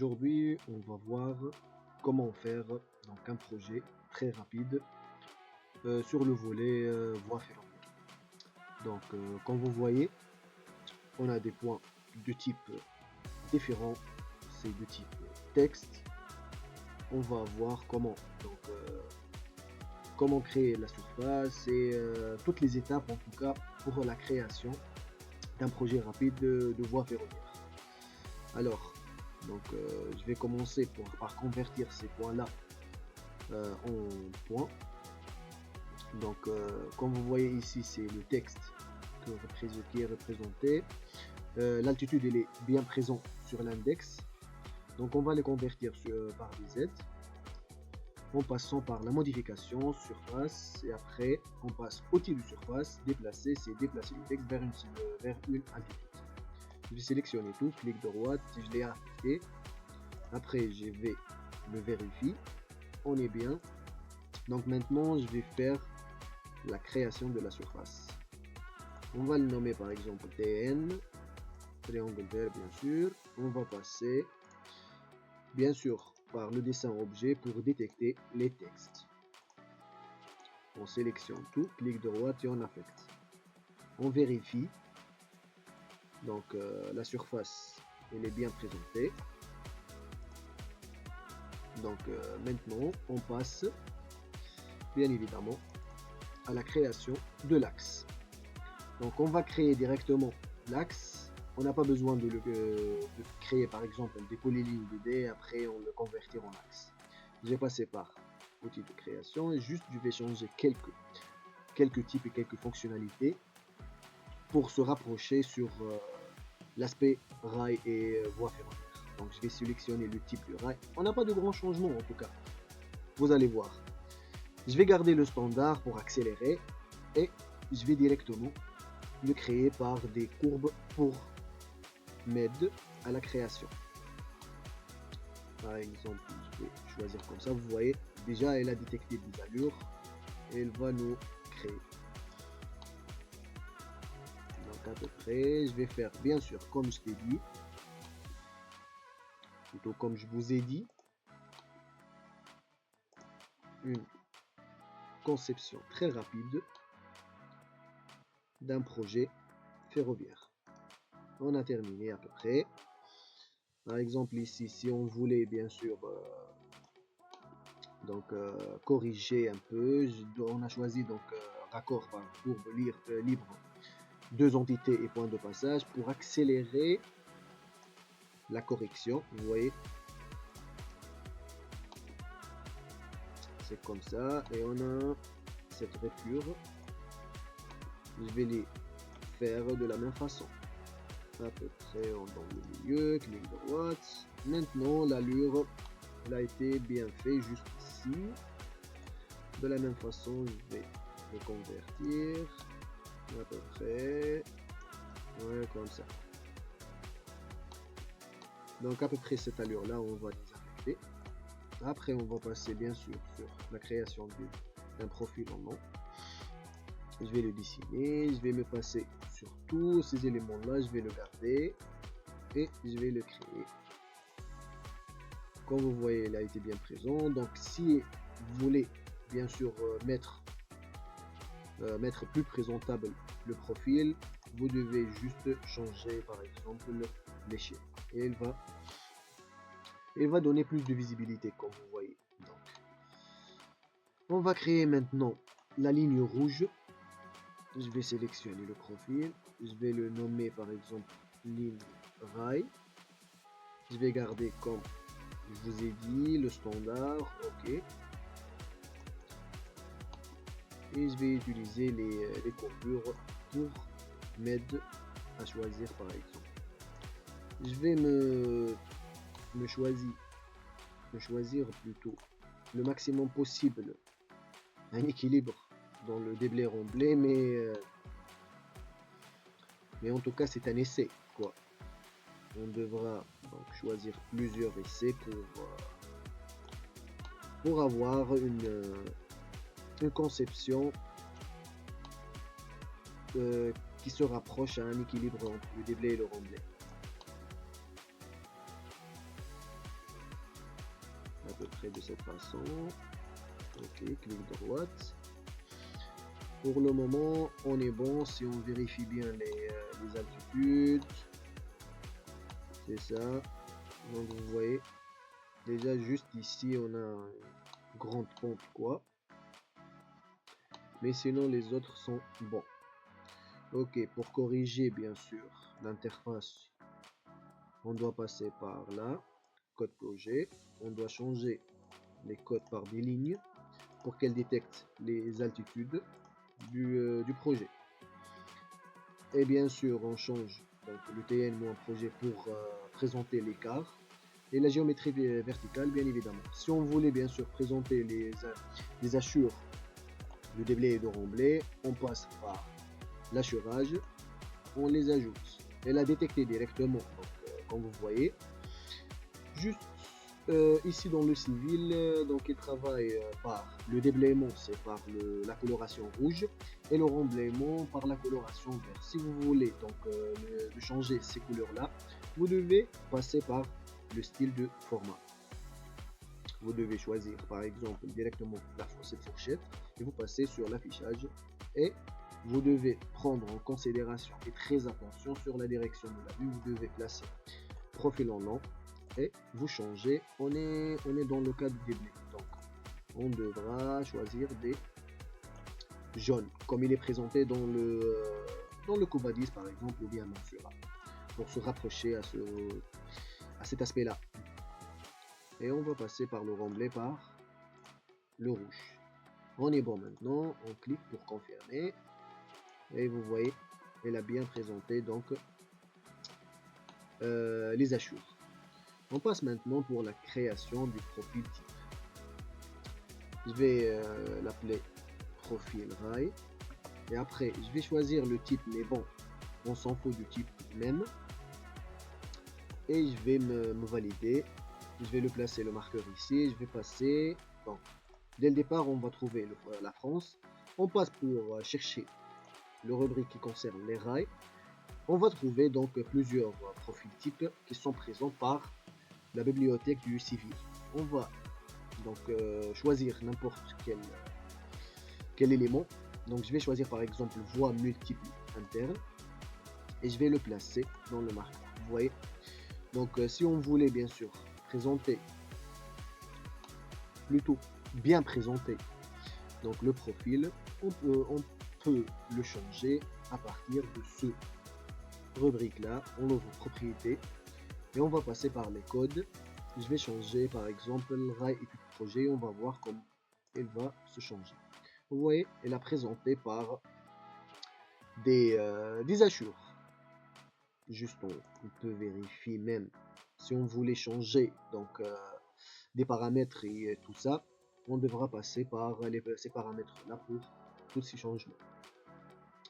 Aujourd'hui, on va voir comment faire donc un projet très rapide sur le volet voie ferroviaire. Donc, comme vous voyez, on a des points de type différents, c'est de type texte. On va voir comment créer la surface et toutes les étapes en tout cas pour la création d'un projet rapide de voie ferroviaire. Alors, je vais commencer par convertir ces points-là en points. Donc, comme vous voyez ici, c'est le texte qui est représenté. L'altitude, elle est bien présente sur l'index. Donc, on va les convertir par des Z en passant par la modification, surface, et après, on passe au type de surface, déplacer, c'est déplacer le texte vers une altitude. Je vais sélectionner tout, clic droit, je l'ai affecté. Après, je vais le vérifier. On est bien. Donc maintenant, je vais faire la création de la surface. On va le nommer par exemple TN, triangle vert bien sûr. On va passer bien sûr par le dessin objet pour détecter les textes. On sélectionne tout, clic droit et on affecte. On vérifie. Donc la surface, elle est bien présentée. Donc maintenant, on passe bien évidemment à la création de l'axe. Donc on va créer directement l'axe. On n'a pas besoin de créer par exemple des polylignes de D, après on le convertir en axe. J'ai passé par outil de création et juste je vais changer quelques types et quelques fonctionnalités pour se rapprocher sur l'aspect rail et voie ferroviaire. Donc je vais sélectionner le type de rail. On n'a pas de grands changements en tout cas. Vous allez voir. Je vais garder le standard pour accélérer et je vais directement le créer par des courbes pour m'aider à la création. Par exemple, je vais choisir comme ça. Vous voyez, déjà elle a détecté des allures et elle va nous créer. Donc à peu près, je vais faire bien sûr comme je t'ai dit, plutôt comme je vous ai dit, une conception très rapide d'un projet ferroviaire. On a terminé à peu près. Par exemple ici, si on voulait bien sûr corriger un peu, on a choisi raccord par courbe libre, deux entités et point de passage pour accélérer la correction. Vous voyez, c'est comme ça et on a cette rayure. Je vais les faire de la même façon. À peu près dans le milieu, clic droit. Maintenant, l'allure elle a été bien fait juste ici. De la même façon, je vais le convertir à peu près. Ouais, comme ça. Donc à peu près cette allure là, on va les affecter. Après, on va passer bien sûr sur la création d'un profil en nom. Je vais le dessiner, je vais me passer sur tous ces éléments là, je vais le garder et je vais le créer. Comme vous voyez, il a été bien présent. Donc si vous voulez bien sûr mettre plus présentable le profil, vous devez juste changer par exemple l'échelle et elle va donner plus de visibilité comme vous voyez. Donc, on va créer maintenant la ligne rouge. Je vais sélectionner le profil, je vais le nommer par exemple ligne rail. Je vais garder comme je vous ai dit le standard, ok. Et je vais utiliser les courbures pour m'aider à choisir par exemple. Je vais me choisir plutôt le maximum possible un équilibre dans le déblai remblai, mais en tout cas c'est un essai quoi. On devra donc choisir plusieurs essais pour avoir une conception qui se rapproche à un équilibre entre le déblai et le remblai. montrer de cette façon. Ok, clic droite. Pour le moment, on est bon. Si on vérifie bien les altitudes, c'est ça. Donc vous voyez, déjà juste ici, on a une grande pente quoi. Mais sinon, les autres sont bons. Ok, pour corriger bien sûr l'interface, on doit passer par là, code projet. On doit changer les codes par des lignes pour qu'elle détecte les altitudes du projet. Et bien sûr, on change donc, le TN-projet pour présenter l'écart et la géométrie verticale, bien évidemment. Si on voulait bien sûr présenter les hachures de déblai et de remblai, on passe par l'hachurage, on les ajoute. Elle a détecté directement, donc, comme vous voyez. Juste ici dans le civil, donc il travaille par le déblaiement, c'est par la coloration rouge, et le remblaiement par la coloration vert. Si vous voulez donc de changer ces couleurs là, vous devez passer par le style de format. Vous devez choisir par exemple directement cette fourchette et vous passez sur l'affichage, et vous devez prendre en considération et très attention sur la direction de la vue. Vous devez placer profil en long et vous changez. On est dans le cas du déblai, donc on devra choisir des jaunes comme il est présenté dans le Covadis par exemple, ou bien Mansura, pour se rapprocher à cet aspect là. Et on va passer par le remblai par le rouge. On est bon maintenant, on clique pour confirmer et vous voyez, elle a bien présenté donc les hachures. On passe maintenant pour la création du profil type. Je vais l'appeler profil rail. Et après, je vais choisir le type, mais bon, on s'en fout du type même. Et je vais me valider. Je vais le placer, le marqueur ici. Je vais passer. Bon, dès le départ, on va trouver la France. On passe pour chercher le rubrique qui concerne les rails. On va trouver donc plusieurs profils types qui sont présents par la bibliothèque du civil. On va donc choisir n'importe quel élément. Donc je vais choisir par exemple voie multiple interne et je vais le placer dans le marqueur. Vous voyez, donc si on voulait bien sûr présenter, plutôt bien présenter donc le profil, on peut le changer à partir de ce rubrique là. On ouvre propriété et on va passer par les codes. Je vais changer par exemple rail étude projet. On va voir comment elle va se changer. Vous voyez, elle a présenté par des hachures. Juste on peut vérifier même si on voulait changer donc des paramètres et tout ça, on devra passer par ces paramètres là pour tous ces changements.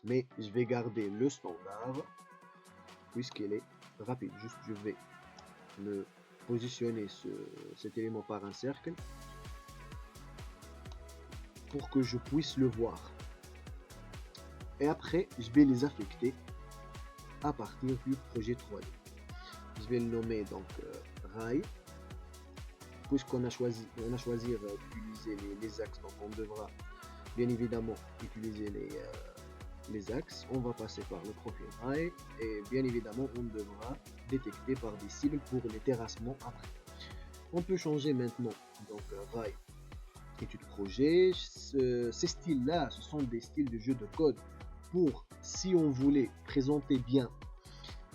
Mais je vais garder le standard puisqu'il est rapide. Juste je vais me positionner cet élément par un cercle pour que je puisse le voir. Et après, je vais les affecter à partir du projet 3D. Je vais le nommer donc rail. Puisqu'on a choisi d'utiliser les axes, donc on devra bien évidemment utiliser les axes. On va passer par le profil rail et bien évidemment on devra détecter par des cibles pour les terrassements après. On peut changer maintenant donc rail étude projet. Ces styles là, ce sont des styles de jeu de code pour si on voulait présenter bien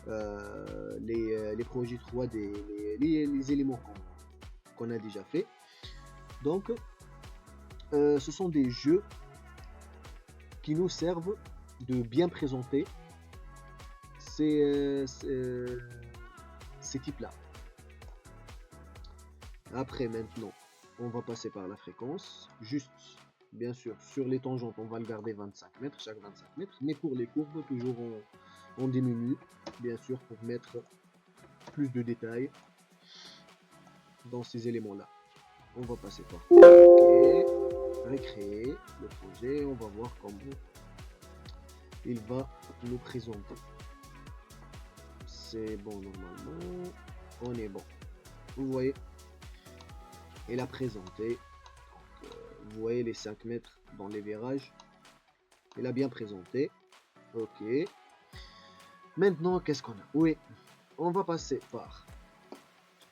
les projets 3D, les éléments qu'on a déjà fait. Donc ce sont des jeux qui nous servent de bien présenter ces types là. Après maintenant on va passer par la fréquence. Juste bien sûr sur les tangentes on va le garder 25 mètres, chaque 25 mètres, mais pour les courbes toujours on diminue bien sûr pour mettre plus de détails dans ces éléments là. On va passer par recréer le projet. On va voir comment il va nous présenter. C'est bon normalement. On est bon. Vous voyez. et la présenter. Donc, vous voyez les 5 mètres dans les virages. Il a bien présenté. Ok. Maintenant, qu'est-ce qu'on a? Oui, on va passer par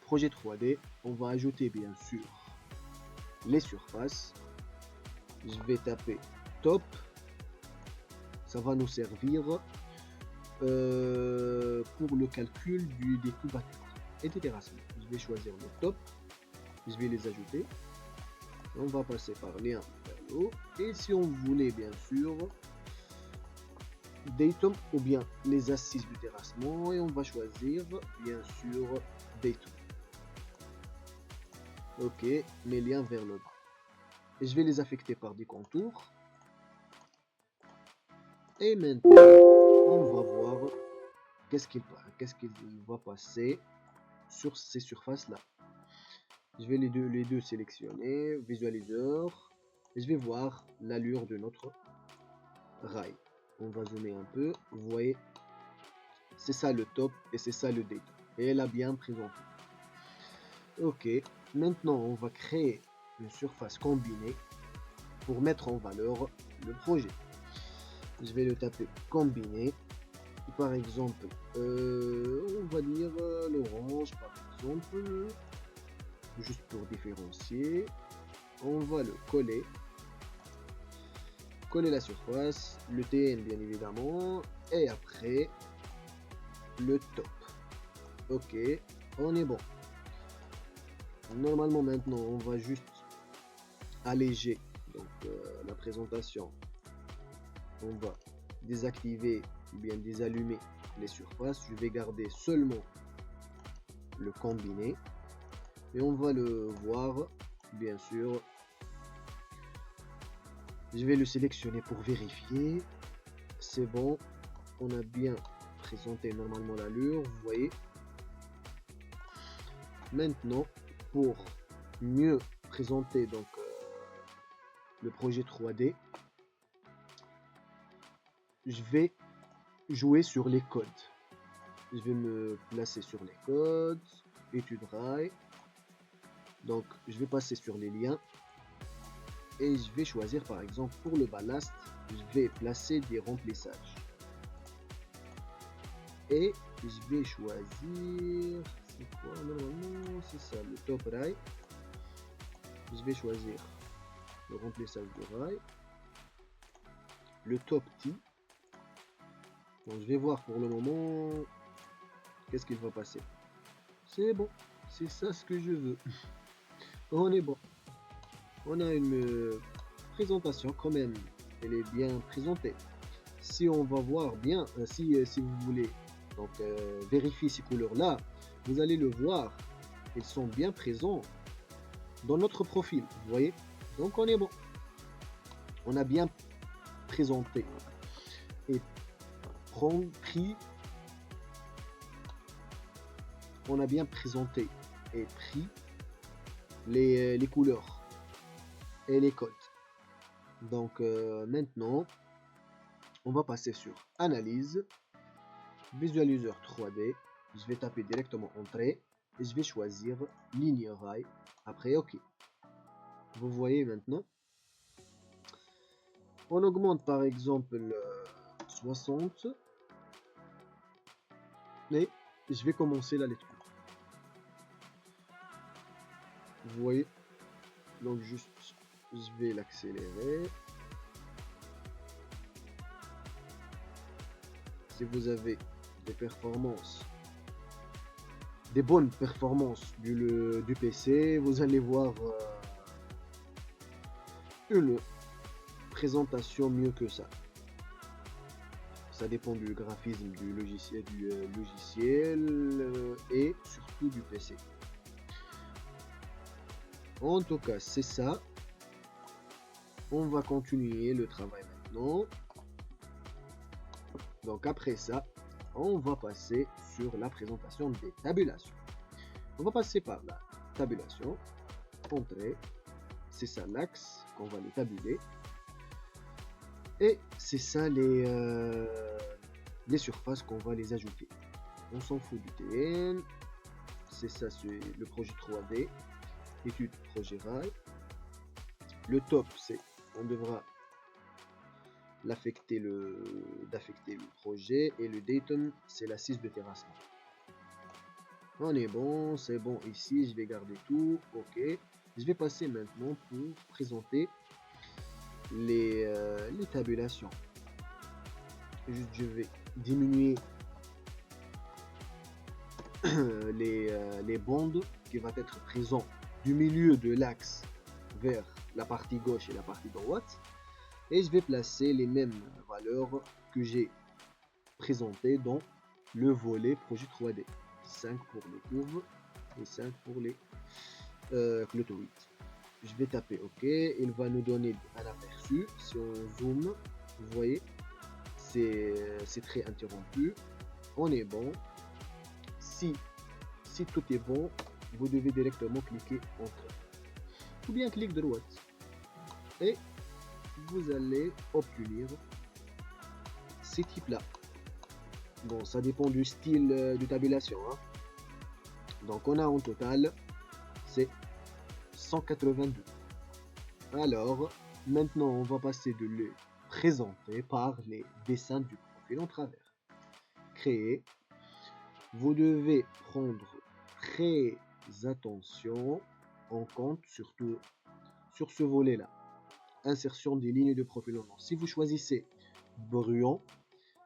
projet 3D. On va ajouter bien sûr les surfaces. Je vais taper top. Ça va nous servir pour le calcul des couvertures et des terrassements. Je vais choisir le top. Je vais les ajouter. On va passer par lien vers le haut. Et si on voulait bien sûr datum ou bien les assises du terrassement, et on va choisir bien sûr datum. Ok, mes liens vers le bas. Et je vais les affecter par des contours. Et maintenant, on va voir qu'est-ce qu'il va passer sur ces surfaces-là. Je vais les deux sélectionner, visualiseur, et je vais voir l'allure de notre rail. On va zoomer un peu, vous voyez, c'est ça le top et c'est ça le datum. Et elle a bien présenté. Ok, maintenant on va créer une surface combinée pour mettre en valeur le projet. Je vais le taper combiné. Par exemple, on va dire l'orange par exemple, juste pour différencier. On va le coller la surface, le TN bien évidemment, et après le top. Ok, on est bon. Normalement maintenant on va juste alléger donc la présentation. On va désactiver ou bien désallumer les surfaces. Je vais garder seulement le combiné et on va le voir bien sûr. Je vais le sélectionner pour vérifier. C'est bon, on a bien présenté normalement l'allure, vous voyez. Maintenant, pour mieux présenter donc le projet 3D, je vais jouer sur les codes. Je vais me placer sur les codes, étude rail. Donc, je vais passer sur les liens et je vais choisir par exemple pour le ballast, je vais placer des remplissages. Et je vais choisir, c'est quoi normalement? C'est ça, le top rail. Je vais choisir le remplissage de rail, le top T. Donc je vais voir pour le moment qu'est-ce qu'il va passer. C'est bon, c'est ça ce que je veux. On est bon. On a une présentation quand même, elle est bien présentée. Si on va voir bien, si vous voulez donc vérifier ces couleurs là, vous allez le voir, ils sont bien présents dans notre profil, vous voyez. Donc on est bon, on a bien présenté et pris, on a bien présenté et pris les couleurs et les codes. Donc maintenant on va passer sur analyse, visualiseur 3D. Je vais taper directement entrée et je vais choisir ligne rail, après ok. Vous voyez maintenant, on augmente par exemple 60 et je vais commencer la lecture. Vous voyez, donc juste je vais l'accélérer. Si vous avez des performances, des bonnes performances du PC, vous allez voir une présentation mieux que ça. Ça dépend du graphisme du logiciel, et surtout du PC. En tout cas, c'est ça. On va continuer le travail maintenant. Donc après ça, on va passer sur la présentation des tabulations. On va passer par la tabulation, entrée, c'est ça l'axe qu'on va les tabuler. Et c'est ça les surfaces qu'on va les ajouter. On s'en fout du TN, c'est ça, c'est le projet 3D. étude projet rail. Le top, c'est on devra d'affecter le projet, et le datum, c'est l'assise de terrassement. On est bon, c'est bon ici, je vais garder tout, ok. Je vais passer maintenant pour présenter les tabulations. Je vais diminuer les bandes qui vont être présents du milieu de l'axe vers la partie gauche et la partie droite, et je vais placer les mêmes valeurs que j'ai présentées dans le volet projet 3D. 5 pour les courbes et 5 pour les clotoïdes. Je vais taper OK, il va nous donner un aperçu. Si on zoome, vous voyez, c'est très interrompu. On est bon. Si tout est bon, vous devez directement cliquer Entrée ou bien clic droite et vous allez obtenir ces types là. Bon, ça dépend du style de tabulation, hein. Donc on a en total c'est 182. Alors maintenant on va passer de les présenter par les dessins du profil en travers. Créer. Vous devez prendre très attention en compte surtout sur ce volet là. Insertion des lignes de profil en blanc. Si vous choisissez Brouillon,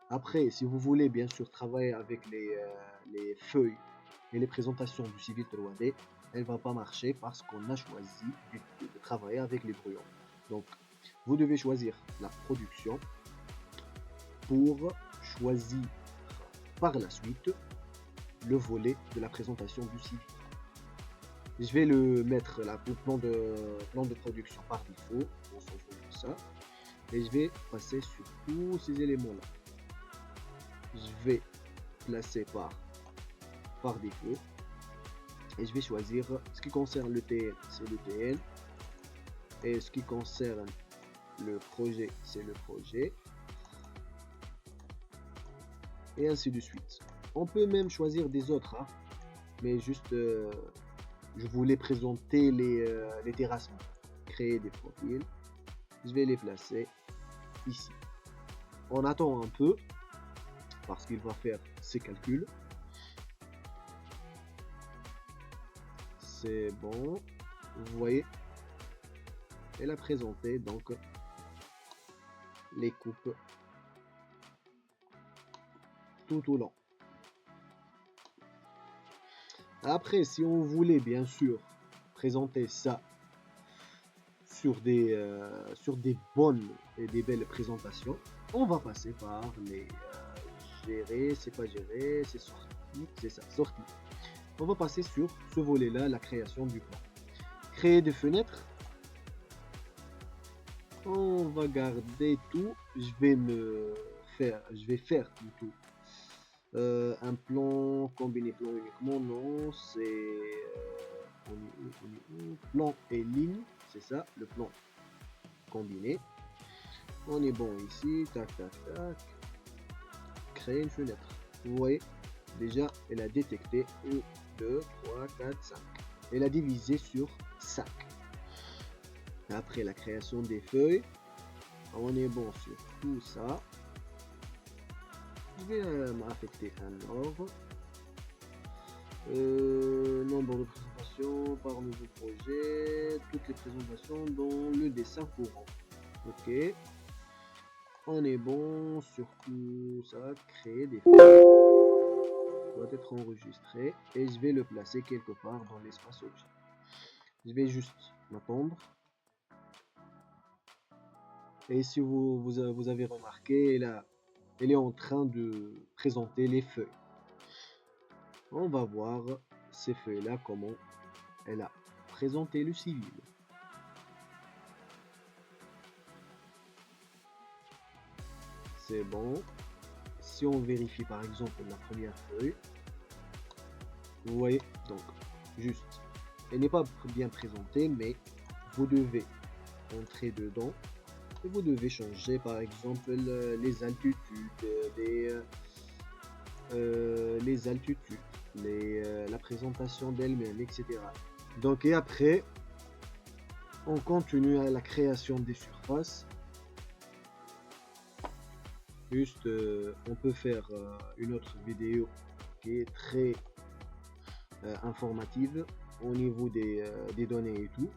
après si vous voulez bien sûr travailler avec les feuilles et les présentations du civil 3D, elle va pas marcher parce qu'on a choisi de travailler avec les brouillons. Donc vous devez choisir la production pour choisir par la suite le volet de la présentation du civil. Je vais le mettre là, le plan de production par défaut, on s'en fout de ça, et je vais passer sur tous ces éléments là. Je vais placer par défaut et je vais choisir ce qui concerne le TN, c'est le TN, et ce qui concerne le projet, c'est le projet, et ainsi de suite. On peut même choisir des autres, hein, mais juste je voulais présenter les terrassements. Créer des profils, je vais les placer ici. On attend un peu parce qu'il va faire ses calculs. C'est bon, vous voyez, elle a présenté donc les coupes tout au long. Après, si on voulait bien sûr présenter ça sur des bonnes et des belles présentations, on va passer par les gérer, c'est pas gérer, c'est sorti, c'est ça, sorti. On va passer sur ce volet là, la création du plan. Créer des fenêtres, on va garder tout. Je vais faire plutôt un plan combiné. Plan uniquement, non, c'est plan et ligne, c'est ça, le plan combiné. On est bon ici, tac tac tac. Créer une fenêtre. Vous voyez, déjà elle a détecté 1, 2, 3, 4, 5. Elle a divisé sur 5. Après la création des feuilles, on est bon sur tout ça. Je vais m'affecter un ordre. Nombre de présentations par nouveau projet, toutes les présentations dans le dessin courant. Ok. On est bon sur tout ça. Créer des feuilles doit être enregistré et je vais le placer quelque part dans l'espace objet. Je vais juste m'attendre. Et si vous avez remarqué, elle est en train de présenter les feuilles. On va voir ces feuilles là, comment elle a présenté le civil. C'est bon. Si on vérifie par exemple la première feuille, vous voyez, donc juste, elle n'est pas bien présentée, mais vous devez entrer dedans et vous devez changer par exemple les altitudes, la présentation d'elle-même, etc. Donc, et après, on continue à la création des surfaces. Juste, on peut faire une autre vidéo qui est très informative au niveau des données et tout.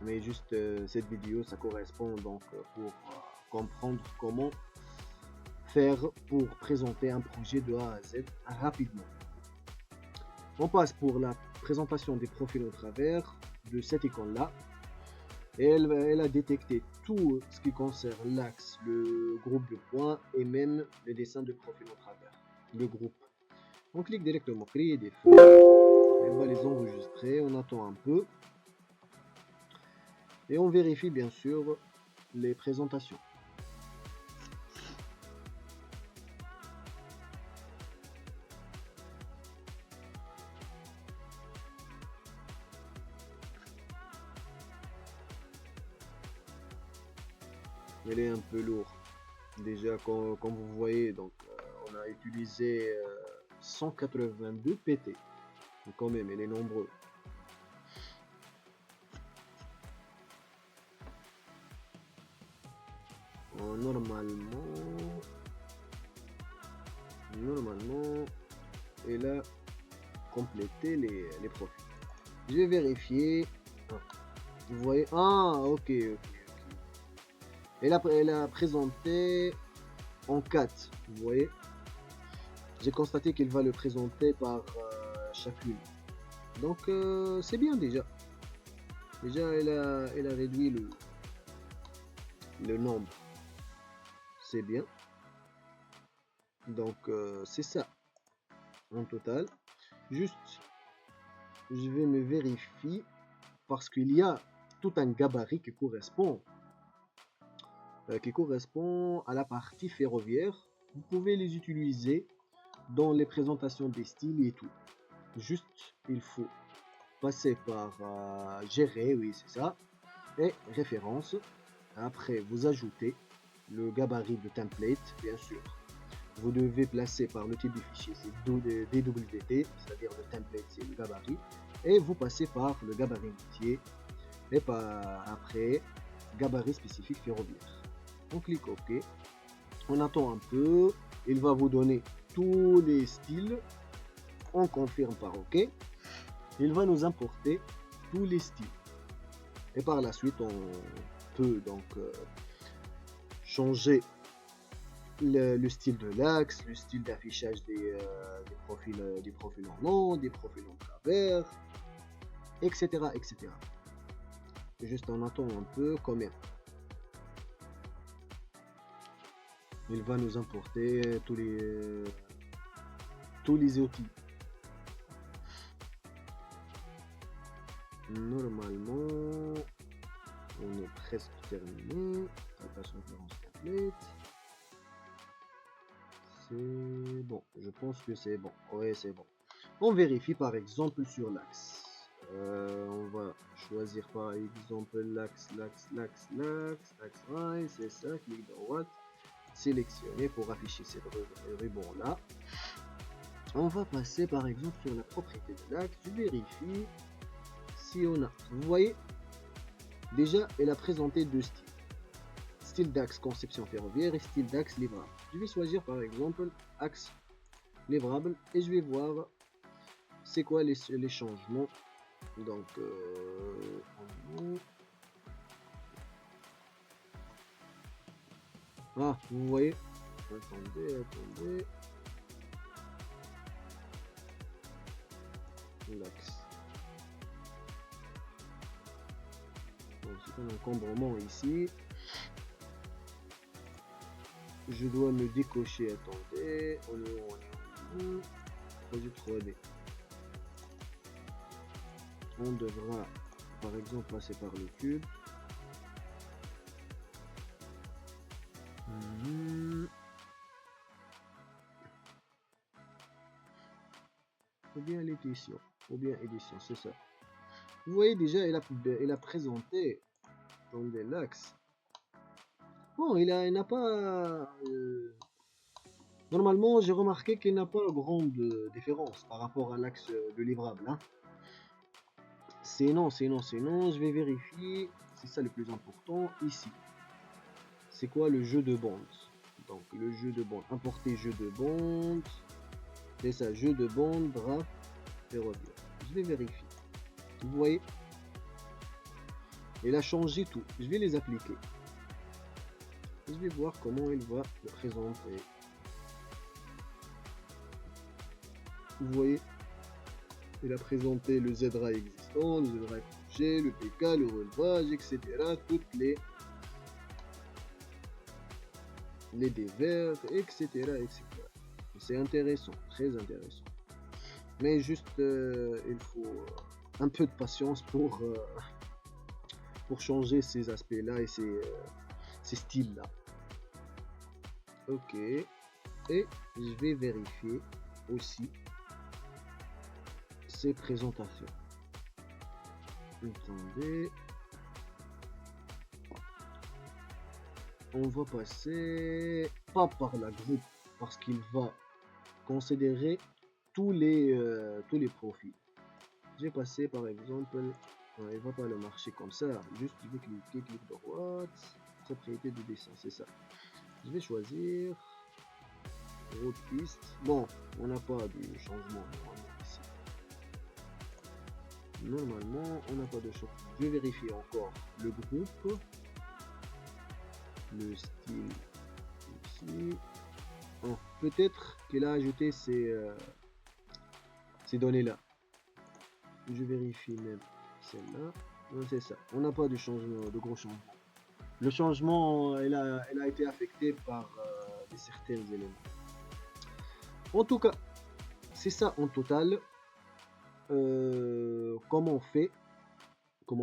Mais juste cette vidéo, ça correspond donc pour comprendre comment faire pour présenter un projet de A à Z rapidement. On passe pour la présentation des profils au travers de cette icône-là. Et elle a détecté tout ce qui concerne l'axe, le groupe de points et même le dessin de profil au travers, le groupe. On clique directement créer des feuilles. Elle va les enregistrer, on attend un peu. Et on vérifie bien sûr les présentations. Elle est un peu lourde. Déjà, comme vous voyez, donc, on a utilisé 182 PT. Donc, quand même, elle est nombreuse. Normalement, elle a complété les profils. Je vais vérifier. Vous voyez, ok. Elle a présenté en 4. Vous voyez, j'ai constaté qu'il va le présenter par chacune. Donc c'est bien déjà. Déjà, elle a réduit le nombre. C'est bien. Donc c'est ça en total. Juste, je vais me vérifier parce qu'il y a tout un gabarit qui correspond à la partie ferroviaire. Vous pouvez les utiliser dans les présentations des styles et tout. Juste, il faut passer par gérer, oui c'est ça, et référence. Après, vous ajoutez le gabarit de template, bien sûr. Vous devez placer par le type de fichier, c'est DWT, c'est-à-dire le template, c'est le gabarit. Et vous passez par le gabarit métier. Et après, gabarit spécifique ferroviaire. On clique OK. On attend un peu. Il va vous donner tous les styles. On confirme par OK. Il va nous importer tous les styles. Et par la suite, on peut donc changer le style de l'axe, le style d'affichage des profils en long, des profils en travers, etc. etc. Juste on attend un peu quand même. Il va nous importer tous les outils. Normalement, on est presque terminé. Attache référence template. C'est bon, je pense que c'est bon. Ouais, c'est bon. On vérifie par exemple sur l'axe. On va choisir par exemple l'axe, right, c'est ça, clic droit, sélectionner pour afficher ces ruban là. On va passer par exemple sur la propriété de l'axe, je vérifie si on a, vous voyez, déjà elle a présenté deux styles. Style d'axe conception ferroviaire et style d'axe livrable. Je vais choisir par exemple axe livrable et je vais voir c'est quoi les changements. Donc vous voyez, attendez, l'axe. Donc c'est un encombrement ici. Je dois me décocher, attendez, on est projet 3D. On devra par exemple passer par le cube. Ou bien l'édition, c'est ça. Vous voyez déjà, elle a présenté dans l'axe. Bon, il n'a pas. Normalement, j'ai remarqué qu'il n'a pas grande différence par rapport à l'axe de livrable. Hein. Sinon, je vais vérifier. C'est ça le plus important ici. C'est quoi le jeu de bande? Donc le jeu de bande, importer jeu de bande. C'est ça, jeu de bande, draft, ferroviaire. Je vais vérifier. Vous voyez? Il a changé tout. Je vais les appliquer. Je vais voir comment il va le présenter. Vous voyez? Il a présenté le ZRA existant, le ZRA projet, le PK, le relevage, etc. Toutes les dévers, etc. etc. C'est intéressant, très intéressant. Mais juste, il faut un peu de patience pour changer ces aspects-là et ces styles-là. Ok. Et je vais vérifier aussi ces présentations. Attendez. On va passer pas par la groupe parce qu'il va considérer tous les profils. Je vais passer par exemple, il va pas le marcher comme ça, juste je vais cliquer, clic droite, propriété de dessin, c'est ça. Je vais choisir route piste. Bon, on n'a pas de changement normalement ici. Normalement, on n'a pas de changement. Je vais vérifier encore le groupe, le style ici. Oh, peut-être qu'il a ajouté ces données là. Je vérifie même celle-là. C'est ça. On n'a pas de changement, de gros changement. Le changement, elle a été affecté par certains éléments. En tout cas, c'est ça en total. Comment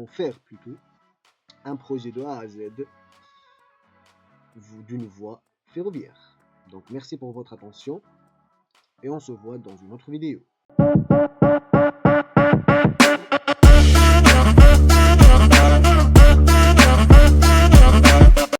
faire plutôt un projet de A à Z d'une voie ferroviaire. Donc merci pour votre attention et on se voit dans une autre vidéo.